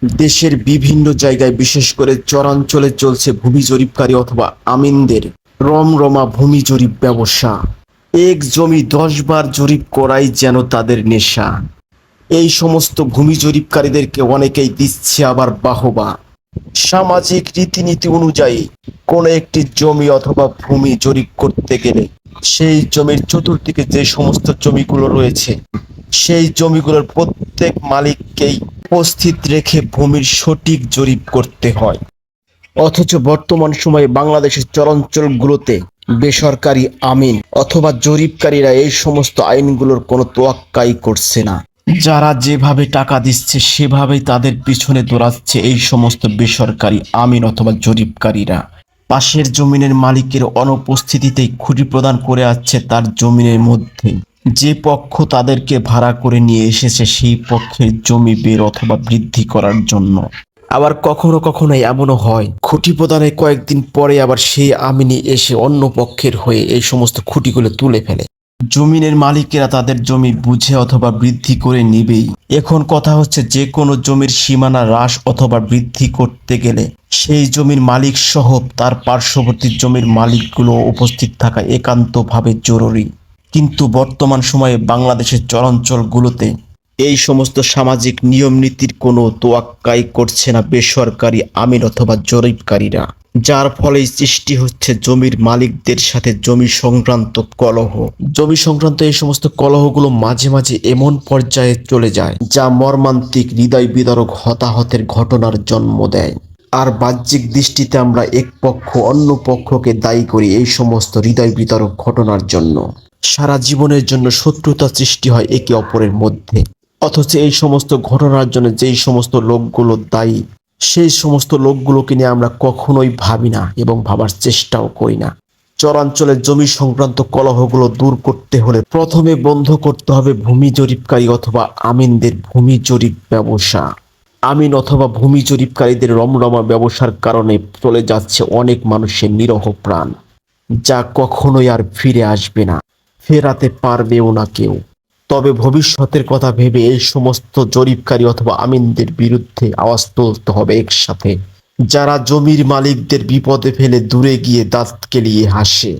দেশের বিভিন্ন জায়গায় বিশেষ করে চরাঞ্চলে চলছে ভূমি জরিপকারী অথবা আমিনদের রমরমা ভূমি জরিপ ব্যবসা। এক জমি 10 বার জরিপ করাই যেন তাদের নেশা। এই সমস্ত ভূমি জরিপকারীদেরকে অনেকেই দিচ্ছে আবার বাহবা। সামাজিক রীতিনীতি অনুযায়ী কোনো একটি জমি অথবা ভূমি জরিপ করতে গেলে সেই জমির চতুর্দিকে যে সমস্ত জমিগুলো রয়েছে সেই জমিগুলোর প্রত্যেক মালিককেই উপস্থিত রেখে ভূমির সঠিক জরিপ করতে হয়। অথচ বর্তমান সময়ে বাংলাদেশের চরাঞ্চলগুলোতে বেসরকারি আমিন অথবা জরিপকারীরা এই সমস্ত আইনগুলোর কোনো তোয়াক্কাই করছে না। যারা যেভাবে টাকা দিচ্ছে সেভাবেই তাদের পিছনে দৌড়াচ্ছে এই সমস্ত বেসরকারি আমিন অথবা জরিপকারীরা। পাশের জমিনের মালিকের অনুপস্থিতিতেই খুঁটি প্রদান করে আসছে তার জমিনের মধ্যে। যে পক্ষ তাদেরকে ভাড়া করে নিয়ে এসেছে সেই পক্ষের জমি বের অথবা বৃদ্ধি করার জন্য। আবার কখনো কখনো এমনও হয় খুঁটি প্রদানের কয়েকদিন পরে আবার সেই আমিনি এসে অন্য পক্ষের হয়ে এই সমস্ত খুঁটিগুলো তুলে ফেলে। জমিনের মালিকেরা তাদের জমি বুঝে অথবা বৃদ্ধি করে নিবেই। এখন কথা হচ্ছে যে কোনো জমির সীমানা হ্রাস অথবা বৃদ্ধি করতে গেলে সেই জমির মালিক সহ তার পার্শ্ববর্তী জমির মালিকগুলো উপস্থিত থাকা একান্তভাবে জরুরি। কিন্তু বর্তমান সময়ে বাংলাদেশের চরাঞ্চলগুলোতে এই সমস্ত সামাজিক নিয়ম নীতির কোনো তোয়াক্কাই করছে না বেসরকারি আমিন অথবা জরিপকারীরা, যার ফলে সৃষ্টি হচ্ছে জমির মালিকদের সাথে জমি সংক্রান্ত কলহ। জমি সংক্রান্ত এই সমস্ত কলহগুলো মাঝে মাঝে এমন পর্যায়ে চলে যায় যা মর্মান্তিক হৃদয় বিদারক হতাহতের ঘটনার জন্ম দেয়। আর বাহ্যিক দৃষ্টিতে আমরা এক পক্ষ অন্য পক্ষকে দায়ী করি এই সমস্ত হৃদয় বিদারক ঘটনার জন্য। সারা জীবনের জন্য শত্রুতা সৃষ্টি হয় একে অপরের মধ্যে। অথচ এই সমস্ত ঘটনার জন্য যেই সমস্ত লোকগুলো দায়ী সেই সমস্ত লোকগুলোকে নিয়ে আমরা কখনোই ভাবি না এবং ভাবার চেষ্টাও করি না। চরাঞ্চলের জমি সংক্রান্ত কলহগুলো দূর করতে হলে প্রথমে বন্ধ করতে হবে ভূমি জরিপকারী অথবা আমিনদের ভূমি জরিপ ব্যবসা। আমিন অথবা ভূমি জরিপকারীদের রমরমা ব্যবসার কারণে চলে যাচ্ছে অনেক মানুষের নিরহ প্রাণ, যা কখনোই আর ফিরে আসবে না, ফেরাতে পারবেও না কেউ। তবে ভবিষ্যতের কথা ভেবে এই সমস্ত জরিপকারী অথবা আমিনদের বিরুদ্ধে আওয়াজ তুলতে হবে একসাথে, যারা জমির মালিকদের বিপদে ফেলে দূরে গিয়ে দাঁত কেলিয়ে হাসে।